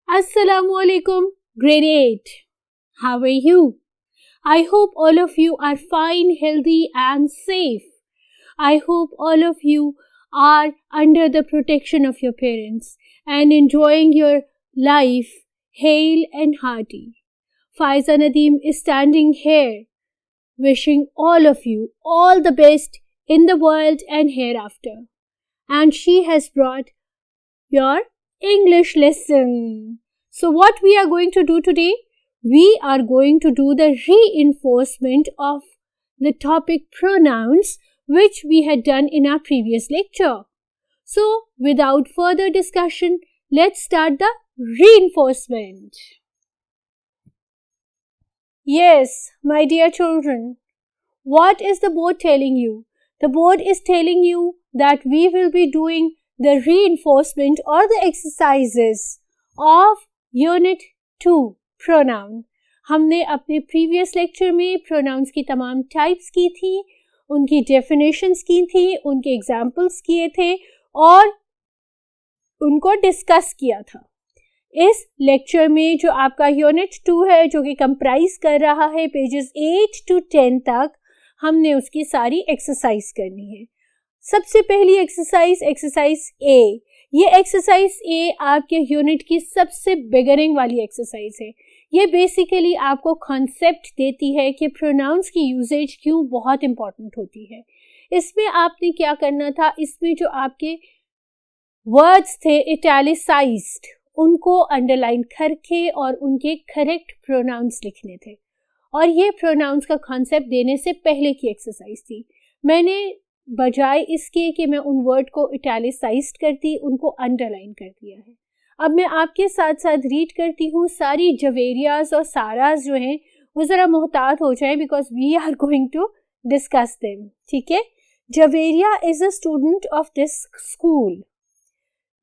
Assalamu alaikum, grade 8. How are you? I hope all of you are fine, healthy and safe. I hope all of you are under the protection of your parents and enjoying your life hale and hearty. Faiza Nadeem is standing here wishing all of you all the best in the world and hereafter. And she has brought your English lesson. So what we are going to do today? We are going to do the reinforcement of the topic pronouns which we had done in our previous lecture. So without further discussion, let's start the reinforcement. Yes, my dear children, what is the board telling you? The board is telling you that we will be doing the reinforcement or the exercises of Unit 2 pronoun. हमने अपने previous lecture में pronouns की तमाम types की थी, उनकी definitions की थी, उनके examples किए थे और उनको discuss किया था. इस lecture में जो आपका Unit 2 है जो कि comprise कर रहा है pages 8 to 10 तक, हमने उसकी सारी exercise करनी है. सबसे पहली एक्सरसाइज ए. ये एक्सरसाइज ए आपके यूनिट की सबसे बिगिनिंग वाली एक्सरसाइज है. ये बेसिकली आपको कॉन्सेप्ट देती है कि प्रोनाउंस की यूजेज क्यों बहुत इंपॉर्टेंट होती है. इसमें आपने क्या करना था, इसमें जो आपके वर्ड्स थे इटैलिसाइज्ड, उनको अंडरलाइन करके और उनके करेक्ट प्रोनाउंस लिखने थे. और ये प्रोनाउंस का कॉन्सेप्ट देने से पहले की एक्सरसाइज थी. मैंने बजाय इसके कि मैं उन वर्ड को इटैलिसाइज्ड करती, उनको अंडरलाइन कर दिया है. अब मैं आपके साथ साथ रीड करती हूँ. सारी जवेरियाज और साराज जो हैं वो ज़रा मोहतात हो जाएं because we are going to discuss them. ठीक है. Javeria is a student of this school.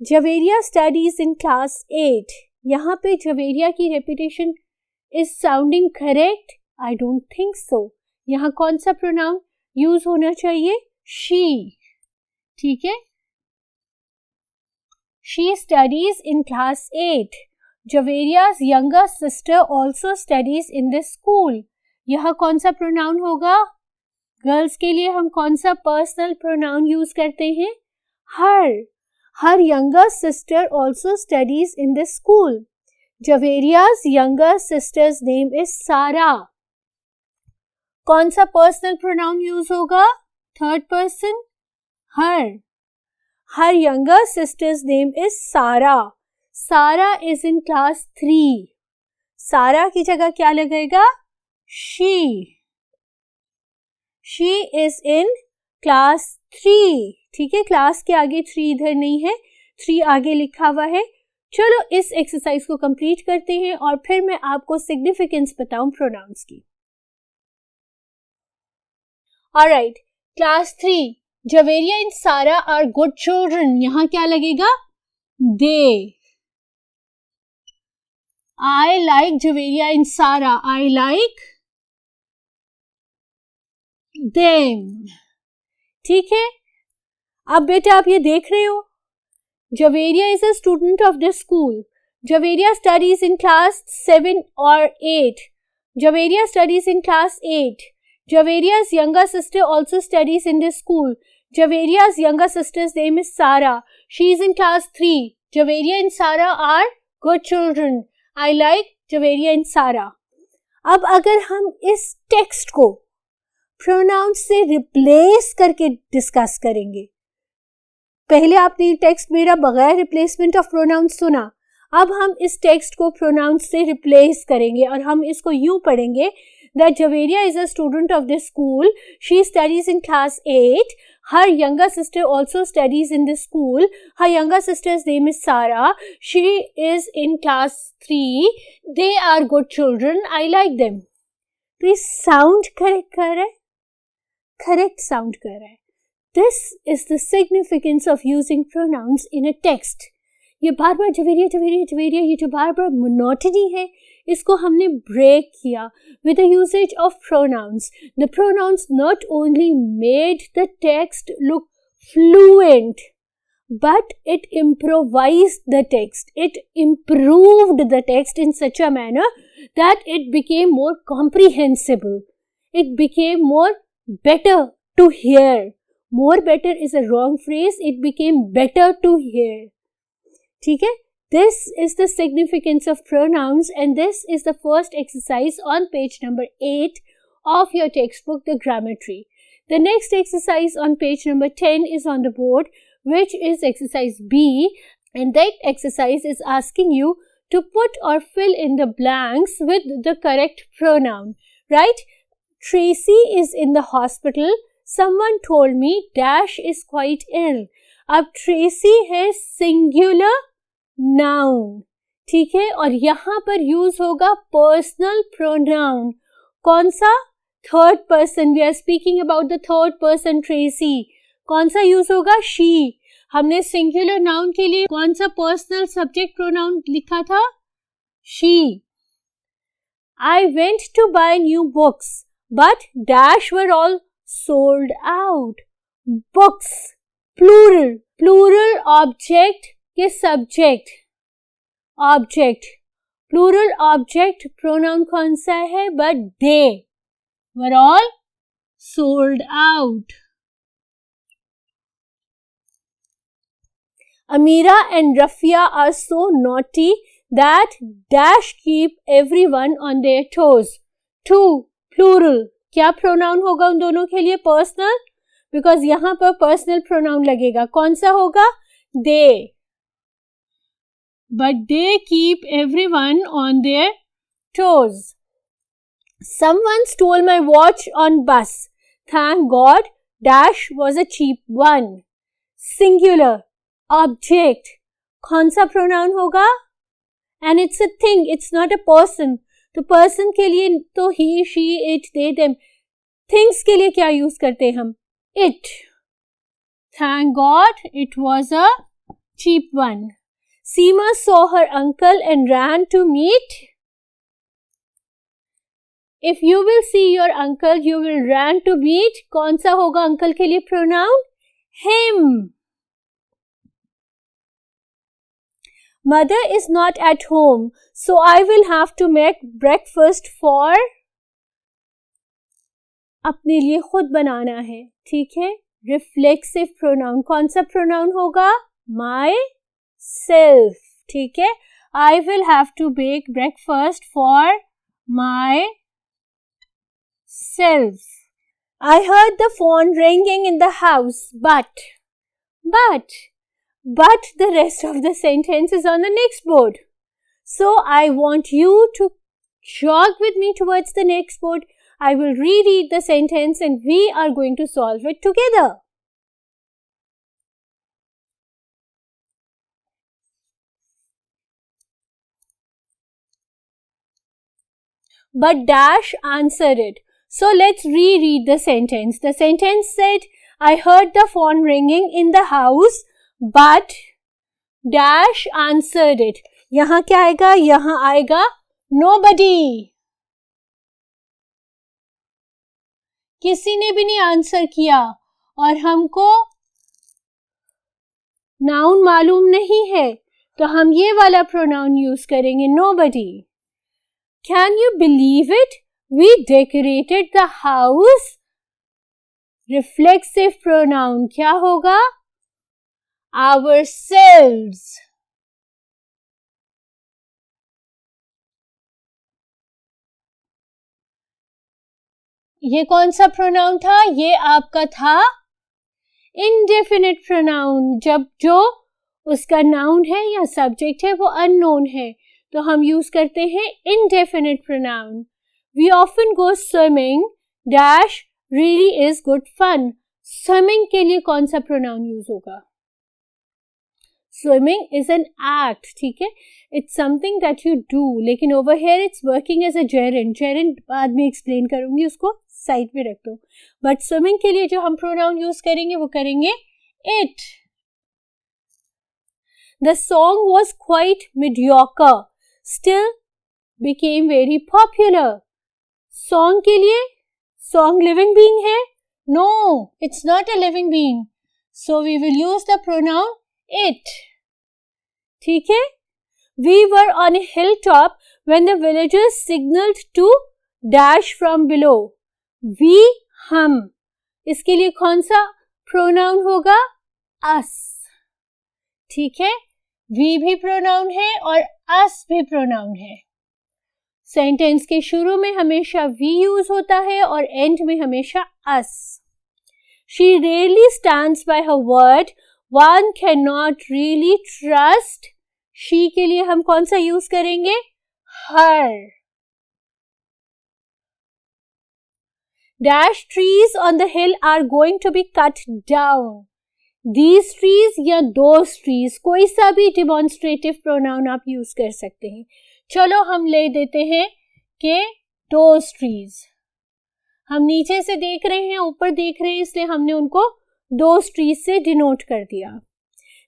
Javeria studies in class 8. यहाँ पे जवेरिया की repetition is sounding correct? I don't think so. यहाँ कौन सा प्रोनाउन यूज होना चाहिए? She. ठीक है. She studies in class 8. Javeria's younger sister also studies in this school. यह कौन सा प्रोनाउन होगा? गर्ल्स के लिए हम कौन सा पर्सनल प्रोनाउन यूज करते हैं? Her. Her younger sister also studies in this school. Javeria's younger sister's name is Sarah. कौन सा पर्सनल प्रोनाउन यूज होगा? Third person, her. Her younger sister's name is Sarah. Sarah is in class 3. Sarah की जगह क्या लगेगा? She. She is in class 3. ठीक है. Class के आगे 3 इधर नहीं है, 3 आगे लिखा हुआ है. चलो इस एक्सरसाइज को कंप्लीट करते हैं और फिर मैं आपको सिग्निफिकेंस बताऊं प्रोनाउंस की. Alright. Class 3. Javeria and Sarah are good children. यहाँ क्या लगेगा? They. I like Javeria and Sarah. I like them. ठीक है. अब बेटा आप ये देख रहे हो. Javeria is a student of this school. Javeria studies in class 7 or 8. Javeria studies in class 8. Javeria's younger sister also studies in this school. Javeria's younger sister's name is Sarah. She is in class 3. Javeria and Sarah are good children. I like Javeria and Sarah. अब अगर हम इस text को pronounce से replace करके discuss करेंगे. पहले आपने टेक्स्ट मेरा बगैर रिप्लेसमेंट ऑफ प्रोनाउंस सुना. अब हम इस टेक्स्ट को प्रोनाउंस से रिप्लेस करेंगे और हम इसको यूं पढ़ेंगे that Javeria is a student of this school. She studies in class 8. Her younger sister also studies in this school. Her younger sister's name is Sarah. She is in class 3. They are good children. I like them. तो ये sound correct कर रहा है, correct sound कर रहा है. This is the significance of using pronouns in a text. ये बार बार जवेरिया जवेरिया जवेरिया, ये जो बार बार मोनोटनी है, इसको हमने ब्रेक किया with the usage of pronouns. The pronouns not only made the text look fluent, but it improvised the text. It improved the text in such a manner that it became more comprehensible. It became more better to hear. More better is a wrong phrase. It became better to hear. ठीक है? This is the significance of pronouns, and this is the first exercise on page number 8 of your textbook, the grammar tree. The next exercise on page number 10 is on the board, which is exercise B, and that exercise is asking you to put or fill in the blanks with the correct pronoun, right? Tracy is in the hospital. Someone told me dash is quite ill. अब Tracy है singular noun, ठीक है, और यहाँ पर use होगा personal pronoun. कौन सा? Third person. We are speaking about the third person Tracy. कौन सा यूज होगा? शी. हमने सिंगुलर नाउन के लिए कौन सा पर्सनल सब्जेक्ट प्रोनाउन लिखा था? She. I went to buy new books but dash were all sold out. Books plural. Plural object के subject. Object plural object pronoun कौन सा है? But they were all sold out. Amira and Rafia are so naughty that dash keep everyone on their toes. Two plural. क्या pronoun होगा उन दोनों के लिए? पर्सनल, बिकॉज यहां पर पर्सनल प्रोनाउन लगेगा. कौन सा होगा? दे. But they keep everyone on their toes. Someone stole my watch on bus. Thank God dash was a cheap one. Singular object. कौन सा प्रोनाउन होगा? And it's a thing, it's not a person. तो person के लिए तो he, she, it, they, them. Things के लिए क्या यूज करते हम? It. Thank God it was a cheap one. Seema saw her uncle and ran to meet. If you will see your uncle, you will run to meet. कौन सा होगा uncle के लिए pronoun? Him. Mother is not at home, so I will have to make breakfast for. अपने लिए खुद बनाना है, ठीक है. Reflexive pronoun. कौन सा प्रोनाउन होगा? myself. ठीक है. I will have to bake breakfast for myself. I heard the phone ringing in the house, but the rest of the sentence is on the next board. So I want you to jog with me towards the next board. I will reread the sentence and we are going to solve it together. But dash answered it. So let's reread the sentence. The sentence said, I heard the phone ringing in the house, but dash answered it. यहाँ क्या आएगा? यहाँ आएगा nobody. किसी ने भी नहीं answer किया और हमको नाउन मालूम नहीं है, तो हम ये वाला प्रोनाउन यूज करेंगे, nobody. Can you believe it? We decorated the house. Reflexive pronoun क्या होगा? Ourselves. ये कौन सा प्रोनाउन था? ये आपका था indefinite pronoun. जब जो उसका नाउन है या सब्जेक्ट है वो अननोन है, तो हम यूज करते हैं indefinite pronoun. We often go swimming. Dash really is good fun. Swimming के लिए कौन सा प्रोनाउन यूज होगा? Swimming is an act, ठीक है. It's something that you do. लेकिन over here it's working as a gerund. Gerund बाद में explain करूंगी, उसको साइड पे रख दो. But swimming के लिए जो हम प्रोनाउन यूज करेंगे वो करेंगे it. The song was quite mediocre. Still, became very popular. Song के लिए song living being है? No, it's not a living being. So we will use the pronoun it. ठीक है? We were on a hilltop when the villagers signaled to dash from below. We, हम. इसके लिए कौन सा pronoun होगा? Us. ठीक है? We भी pronoun है और us भी pronoun है. सेंटेंस के शुरू में हमेशा we यूज होता है और एंड में हमेशा us. She rarely stands by her word. One cannot really trust. She के लिए हम कौन सा यूज करेंगे? Her. Dash trees on the hill are going to be cut down. These trees या those trees, कोई सा भी demonstrative pronoun आप यूज कर सकते हैं. चलो हम ले देते हैं कि those trees. हम नीचे से देख रहे हैं, ऊपर देख रहे हैं, इसलिए हमने उनको those trees से डिनोट कर दिया.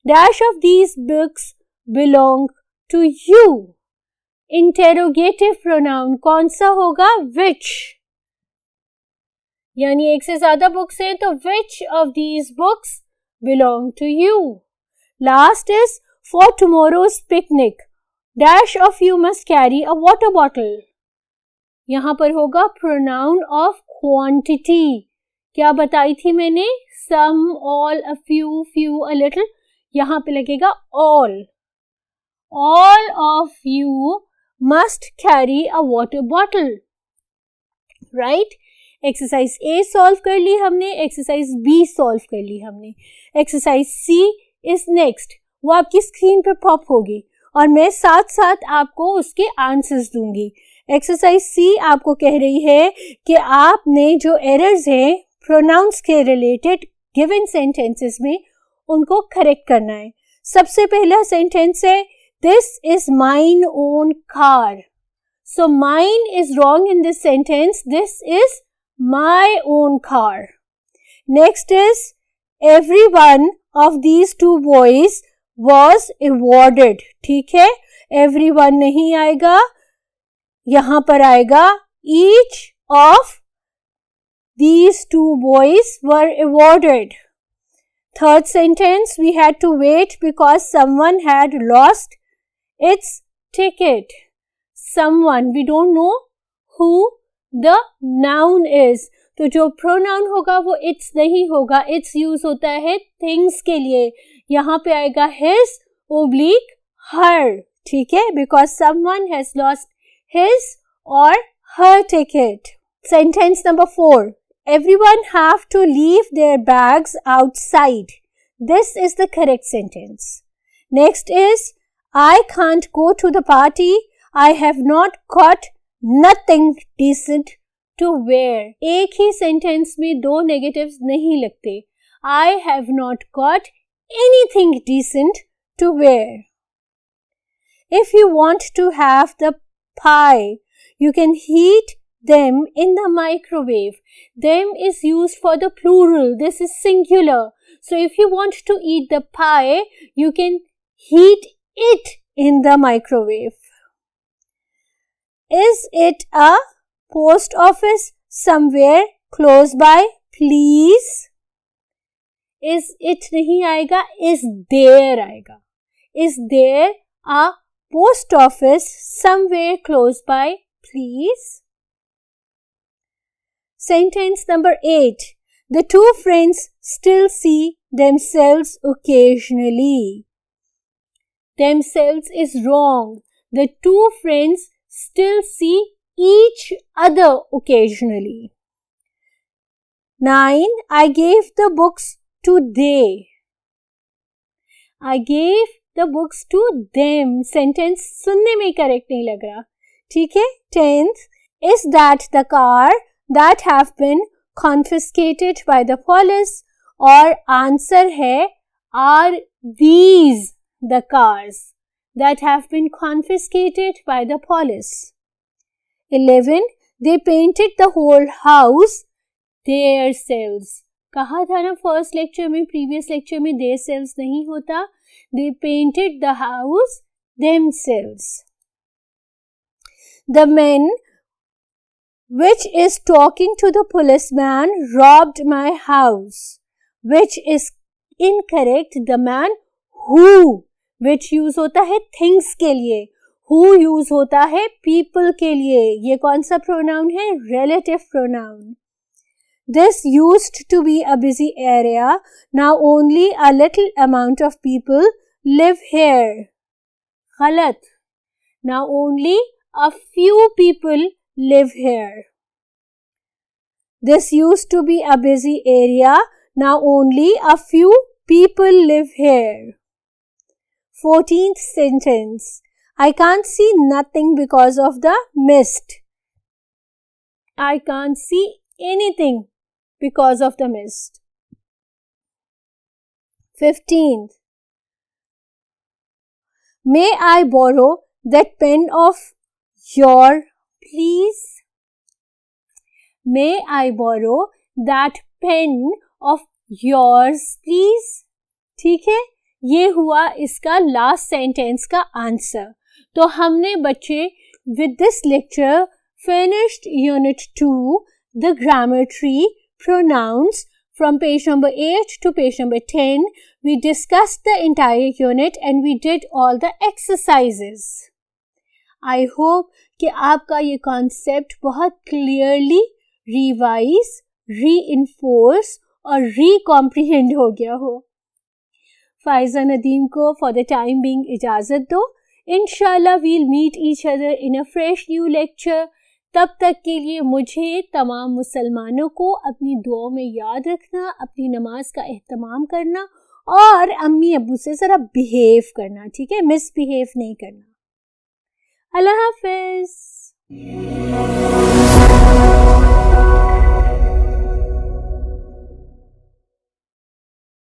Dash of these books belong to you. Interrogative pronoun कौन सा होगा? Which. यानी एक से ज्यादा बुक्स हैं तो which of these books belong to you. Last is for tomorrow's picnic. Dash of you must carry a water bottle. यहाँ पर होगा pronoun of quantity. क्या बताई थी मैंने? Some, all, a few, a little. यहाँ पे लगेगा all. All of you must carry a water bottle. Right? Exercise A solve कर ली हमने, exercise B solve कर ली हमने. Exercise C is next. वो आपकी स्क्रीन पर पॉप होगी और मैं साथ साथ आपको उसके आंसर्स दूंगी. एक्सरसाइज सी आपको कह रही है कि आपने जो एरर्स हैं प्रोनाउंस के रिलेटेड गिवन सेंटेंसेस में उनको करेक्ट करना है. सबसे पहला सेंटेंस है this is mine own car. So mine is wrong in this sentence. This is my own car. Next is every one of these two boys was awarded. ठीक है, everyone नहीं आएगा, यहां पर आएगा each of these two boys were awarded. Third sentence, we had to wait because someone had lost its ticket. Someone, we don't know who the noun is. तो जो pronoun होगा वो its नहीं होगा. its यूज होता है things के लिए. यहाँ पे आएगा his oblique her. ठीक है, because someone has lost his or her ticket. Sentence number 4. Everyone have to leave their bags outside. This is the correct sentence. Next is I can't go to the party. I have not got nothing decent to wear. एक ही sentence में दो negatives नहीं लगते. I have not got anything decent to wear. If you want to have the pie, you can heat them in the microwave. Them is used for the plural. This is singular. So if you want to eat the pie, you can heat it in the microwave. Is it a post office somewhere close by? Please. Is it नहीं आएगा, is there आएगा. Is there a post office somewhere close by? Please. Sentence number 8. The two friends still see themselves occasionally. Themselves is wrong. The two friends still see each other occasionally. 9. I gave the books to they. I gave the books to them. Sentence सुनने में correct नहीं लग रहा. ठीक है. 10th, is that the car that have been confiscated by the police? और answer है are these the cars that have been confiscated by the police? 11, they painted the whole house themselves. कहा था ना फर्स्ट लेक्चर में, previous lecture में their selves नहीं होता. They painted the house themselves. The man which is talking to the policeman robbed my house. Which is incorrect. The man who, which use होता है things के लिए, who use होता है people के लिए. ये कौन सा pronoun है? Relative pronoun. This used to be a busy area. Now only a little amount of people live here. गलत. Now only a few people live here. This used to be a busy area. Now only a few people live here. 14th sentence. I can't see nothing because of the mist. I can't see anything because of the mist. 15th. May I borrow that pen of your, please? May I borrow that pen of yours, please? ठीक है, ये हुआ इसका last sentence का answer. तो हमने बच्चे with this lecture finished unit 2, the grammar tree, pronouns. From page number 8 to page number 10, we discussed the entire unit and we did all the exercises. I hope कि आपका ये concept बहुत clearly revise, reinforce और recomprehend हो गया हो. Pfizer Nadeem को for the time being इजाज़त दो. Inshallah we'll meet each other in a fresh new lecture. तब तक के लिए मुझे तमाम मुसलमानों को अपनी दुआओं में याद रखना, अपनी नमाज का एहतमाम करना और अम्मी अब्बू से ज़रा बिहेव करना, ठीक है, मिसबिहेव नहीं करना. अल्लाह हाफ़िज़.